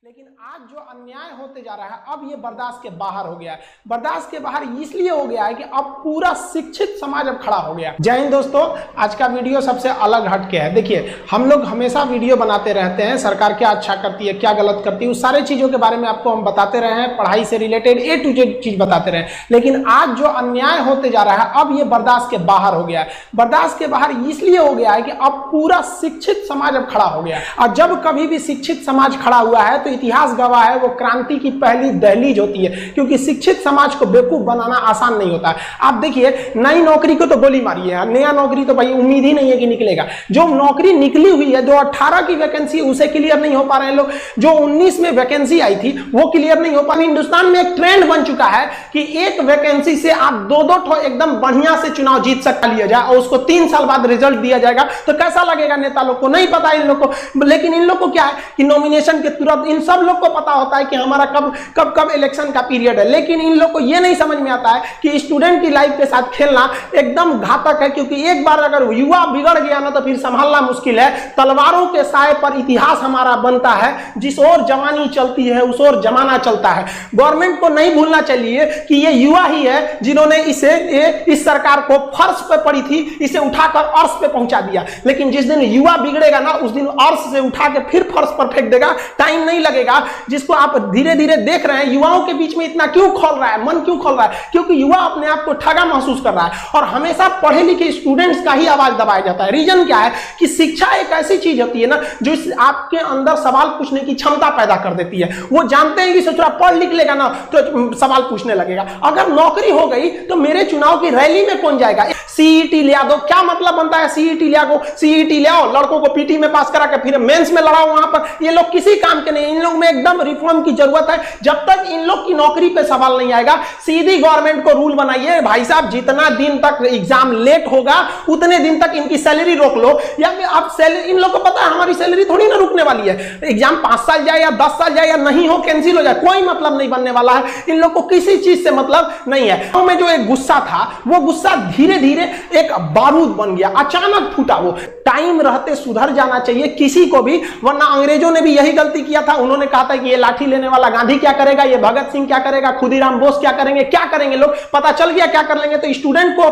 लेकिन आज जो अन्याय होते जा रहा है अब ये बर्दाश्त के बाहर हो गया है। बर्दाश्त के बाहर इसलिए हो गया है कि अब पूरा शिक्षित समाज अब खड़ा हो गया। जय हिंद दोस्तों, आज का वीडियो सबसे अलग हटके है। देखिए, हम लोग हमेशा वीडियो बनाते रहते हैं, सरकार क्या अच्छा करती है, क्या गलत करती है, उस सारे चीजों के बारे में आपको हम बताते रहे हैं, पढ़ाई से रिलेटेड A to Z चीज बताते रहे। लेकिन आज जो अन्याय होते जा रहा है अब ये बर्दाश्त के बाहर हो गया है। बर्दाश्त के बाहर इसलिए हो गया है कि अब पूरा शिक्षित समाज अब खड़ा हो गया है। और जब कभी भी शिक्षित समाज खड़ा हुआ है तो इतिहास गवाह है वो क्रांति की पहली दहलीज होती है, क्योंकि शिक्षित समाज को बेवकूफ बनाना आसान नहीं होता है। आप देखिए, नई नौकरी को तो गोली मारी है, नया नौकरी तो भाई उम्मीद ही नहीं है कि निकलेगा। जो नौकरी निकली हुई है, जो 18 की वैकेंसी उसे क्लियर नहीं हो पा रहे हैं लोग, जो 19 में वैकेंसी आई थी वो क्लियर नहीं हो पा रही। हिंदुस्तान में एक ट्रेंड बन चुका है कि एक वैकेंसी से आप दो एकदम बढ़िया से चुनाव जीत सकता लिया जाए और उसको 3 साल बाद रिजल्ट दिया जाएगा। तो कैसा लगेगा नेता लोग को? नहीं पता इन लोग को। लेकिन इन लोग को क्या है कि नॉमिनेशन के तुरंत इन सब लोग को पता होता है कि हमारा कब इलेक्शन का पीरियड है। लेकिन इन लोग को यह नहीं समझ में आता है कि स्टूडेंट की लाइफ के साथ खेलना एकदम घातक है, क्योंकि एक बार अगर युवा बिगड़ गया ना तो फिर संभालना मुश्किल है। तलवारों के साए पर इतिहास हमारा बनता है, जिस ओर जवानी चलती है उस ओर जमाना चलता है। गवर्नमेंट को नहीं भूलना चाहिए कि ये युवा ही है जिन्होंने इस सरकार को फर्श पे पड़ी थी, इसे उठाकर अर्श पे पहुंचा दिया। लेकिन जिस दिन युवा बिगड़ेगा ना उस दिन अर्श से उठा के फिर फर्श पर फेंक देगा, टाइम नहीं लगेगा। जिसको आप धीरे धीरे देख रहे हैं, युवाओं के बीच में इतना क्यों खोल रहा है, मन क्यों खोल रहा है? क्योंकि युवा अपने आप को ठगा महसूस कर रहा है और हमेशा पढ़े लिखे स्टूडेंट्स का ही आवाज दबाया जाता है। रीजन क्या है कि शिक्षा एक ऐसी चीज होती है ना जो आपके अंदर सवाल पूछने की क्षमता पैदा कर देती है। वो जानते हैं कि सोचरा पढ़ लिख लेगा ना तो सवाल पूछने लगेगा। अगर नौकरी हो गई तो मेरे चुनाव की रैली में कौन जाएगा? सीईटी ले दो, क्या मतलब बनता है सीईटी ले आओ? सीईटी ले आओ, लड़कों को पीटी में पास करा के फिर मेंस में लड़ाओ वहां पर। ये लोग किसी काम के नहीं। इन लोग में एकदम रिफॉर्म की जरूरत है। जब तक इन लोग की नौकरी पे सवाल नहीं आएगा, सीधी गवर्नमेंट को रूल बनाइए, भाई साहब जितना दिन तक एग्जाम लेट होगा उतने दिन तक इनकी सैलरी रोक लो। या आप सैलरी, इन लोग को पता है हमारी सैलरी थोड़ी ना रुकने वाली है। एग्जाम 5 साल जाए या 10 साल जाए या नहीं हो, कैंसिल हो जाए, कोई मतलब नहीं बनने वाला है। इन लोग को किसी चीज से मतलब नहीं है। में जो एक गुस्सा था वो गुस्सा धीरे धीरे एक बारूद बन गया, अचानक फूटा। वो टाइम रहते सुधर जाना चाहिए किसी को भी, वरना अंग्रेजों ने भी यही गलती किया था। उन्होंने कहा था कि ये लाठी लेने वाला गांधी क्या करेगा, ये भगत सिंह क्या करेगा, खुदीराम बोस क्या करेंगे, क्या करेंगे लोग? पता चल गया क्या कर लेंगे। तो स्टूडेंट को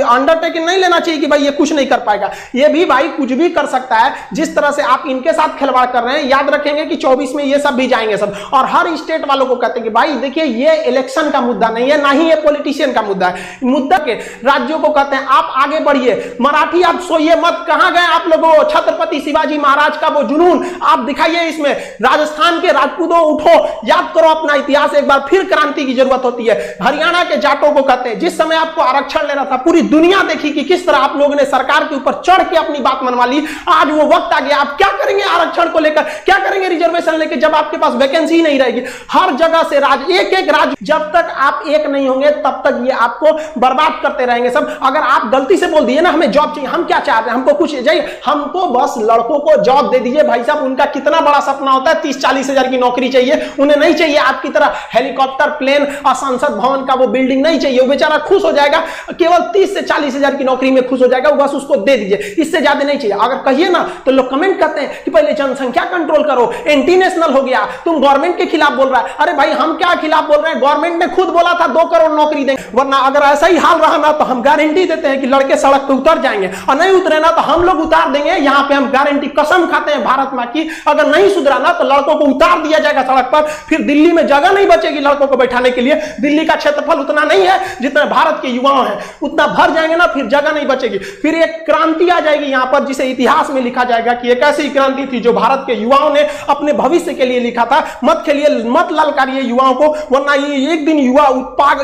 अंडरटेकिंग नहीं लेना चाहिए कि भाई ये कुछ नहीं कर पाएगा। ये भी भाई कुछ भी कर सकता है। जिस तरह से आप इनके साथ खिलवाड़ कर रहे हैं, याद रखेंगे कि 24 में ये सब भी जाएंगे सब। और हर स्टेट वालों को कहते हैं कि भाई देखिए ये इलेक्शन का मुद्दा नहीं है, ना ही ये पॉलिटिशियन का मुद्दा है। मुद्दा के राज्यों को कहते हैं आप आगे बढ़िए, मराठी आप सोइए मत। कहां गए आप लोगों? छत्रपति शिवाजी महाराज का वो जुनून आप दिखाइए इसमें। राजस्थान के राजपूतों उठो, याद करो अपना इतिहास एक बार, फिर क्रांति की जरूरत होती है। हरियाणा के जाटों को कहते हैं जिस समय आपको आरक्षण लेना था, पूरी दुनिया देखी कि किस तरह आप लोगों ने सरकार के ऊपर चढ़ के अपनी बात मनवा ली। आज वो वक्त आ गया, आप क्या करेंगे आरक्षण को लेकर, क्या करेंगे रिजर्वेशन लेकर, जब आपके पास वैकेंसी नहीं रहेगी। हर जगह से राज, एक राज, जब तक आप एक नहीं होंगे तब तक ये आपको बर्बाद करते रहेंगे सब। अगर आप गलती से बोल दिए ना हमें जॉब चाहिए, हम क्या चाहते हैं, हमको कुछ चाहिए, हमको बस लड़कों को जॉब दे दीजिए। भाई साहब उनका कितना बड़ा सपना होता है, 30-40 हजार की नौकरी चाहिए। उन्हें नहीं चाहिए आपकी तरह हेलीकॉप्टर, प्लेन और संसद भवन का वो बिल्डिंग नहीं चाहिए। वो बेचारा खुश हो जाएगा, केवल 30 से 40 हजार की नौकरी में खुश हो जाएगा, बस उसको दे दीजिए, इससे ज्यादा नहीं चाहिए। अगर कहिए ना तो लोग कमेंट करते हैं कि पहले जनसंख्या कंट्रोल करो, एंटी नेशनल हो गया, तुम गवर्नमेंट के खिलाफ बोल रहा है। अरे भाई हम क्या खिलाफ बोल रहे हैं? गवर्नमेंट ने खुद बोला था 2 करोड़ नौकरी देंगे। वरना अगर ऐसा ही हाल रहा ना तो हम गारंटी देते हैं कि लड़के सड़क पे उतर जाएंगे, और नहीं उतरे ना तो हम लोग उतार देंगे। यहां पे हम गारंटी, कसम खाते हैं भारत मां की, अगर नहीं सुधरा ना तो लड़कों को उतार दिया जाएगा सड़क पर। फिर दिल्ली में जगह नहीं बचेगी लड़कों को बैठाने के लिए। दिल्ली का क्षेत्रफल उतना नहीं है जितना भारत के युवाओं हैं, उतना भर जाएंगे ना, फिर जगह नहीं बचेगी। फिर एक क्रांति आ जाएगी यहां पर, जिसे इतिहास में लिखा जाएगा कि एक ऐसी क्रांति थी जो भारत के युवाओं ने अपने भविष्य के लिए लिखा था। मत खेलिए, मत ललकारिए युवाओं को, वरना ये एक दिन युवा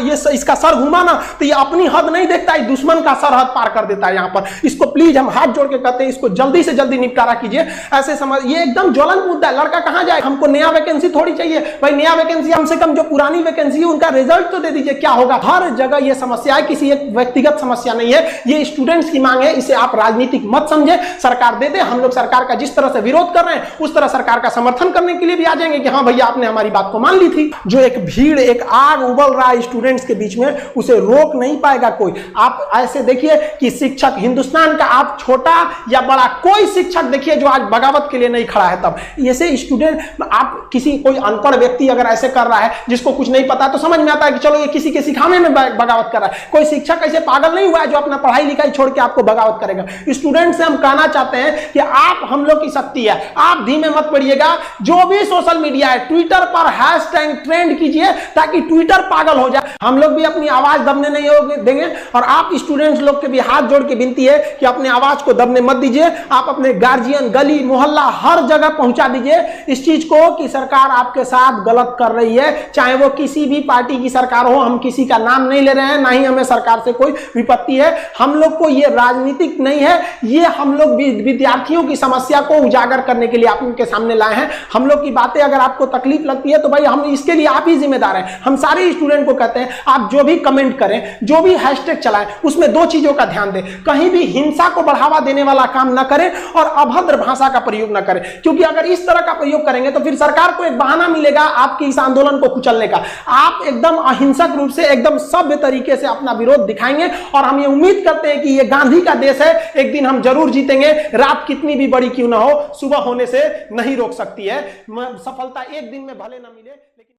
ये इसका सर घुमा ना तो ये अपनी हद नहीं देखता है, दुश्मन का सरहद पार कर देता है यहां पर। इसको प्लीज हम हाथ जोड़ के कहते हैं, इसको जल्दी से जल्दी निपटारा कीजिए। ऐसे समझ, ये एकदम ज्वलंत मुद्दा है। लड़का कहां जाए? हमको नया वैकेंसी थोड़ी चाहिए भाई, नया वैकेंसी हमसे कम जो पुरानी वैकेंसी है उनका रिजल्ट तो दे दीजिए, क्या होगा? हर जगह ये समस्या है, किसी एक व्यक्तिगत समस्या नहीं है, ये स्टूडेंट्स की मांग है। इसे आप राजनीतिक मत समझे, सरकार दे दे। हम लोग सरकार का जिस तरह से विरोध कर रहे हैं उस तरह सरकार का समर्थन करने के लिए भी आ जाएंगे कि हाँ भैया आपने हमारी बात को मान ली थी। जो एक भीड़, एक आग उबल रहा है स्टूडेंट्स के बीच में, उसे रोक नहीं पाएगा कोई। आप ऐसे देखिए कि शिक्षक हिंदुस्तान का, आप छोटा या बड़ा, कोई शिक्षक देखिए जो आज बगावत के लिए नहीं खड़ा है। तब ऐसे स्टूडेंट, आप किसी कोई अनपढ़ व्यक्ति अगर ऐसे कर रहा है जिसको कुछ नहीं पता, तो समझ में आता है कि चलो ये किसी के सिखाने में बगावत कर रहा है। कोई शिक्षक ऐसे पागल नहीं हुआ है जो अपना पढ़ाई लिखाई छोड़ के आपको बगावत करेगा। स्टूडेंट से हम कहना चाहते हैं कि आप हम लोग की शक्ति है, आप धीमे मत पड़िएगा। जो भी सोशल मीडिया है, ट्विटर पर हैशटैग ट्रेंड कीजिए ताकि ट्विटर पागल हो जाए। हम लोग भी अपनी आवाज दबने नहीं देंगे, और आप स्टूडेंट्स लोग के भी हाथ जोड़ के विनती है कि अपने आवाज को दबने मत दीजिए। आप अपने गार्जियन, गली मोहल्ला हर जगह पहुंचा दीजिए इस चीज को कि सरकार आपके साथ गलत कर रही है, चाहे वो किसी भी पार्टी की सरकार हो। हम किसी का नाम नहीं ले रहे हैं, ना ही हमें सरकार से कोई विपत्ति है। हम लोग को ये राजनीतिक नहीं है, ये हम लोग विद्यार्थियों की समस्या को उजागर करने के लिए आप उनके सामने लाए हैं। हम लोग की बातें अगर आपको तकलीफ लगती है तो भाई हम इसके लिए आप ही जिम्मेदार हैं। हम सारे स्टूडेंट को कहते हैं आप जो भी कमेंट करें, जो भी हैशटैग चलाएं, उसमें दो चीजों का ध्यान दें। कहीं भी हिंसा को बढ़ावा देने वाला काम ना करें और अभद्र भाषा का प्रयोग ना करें, क्योंकि अगर इस तरह का प्रयोग करेंगे तो फिर सरकार को एक बहाना मिलेगा आपके इस आंदोलन को कुचलने का। आप एकदम अहिंसक रूप से, एकदम सभ्य तरीके से अपना विरोध दिखाएंगे, और हम ये उम्मीद करते हैं कि ये गांधी का देश है, एक दिन हम जरूर जीतेंगे। रात कितनी भी बड़ी क्यों ना हो, सुबह होने से नहीं रोक सकती है। सफलता एक दिन में भले ना मिले।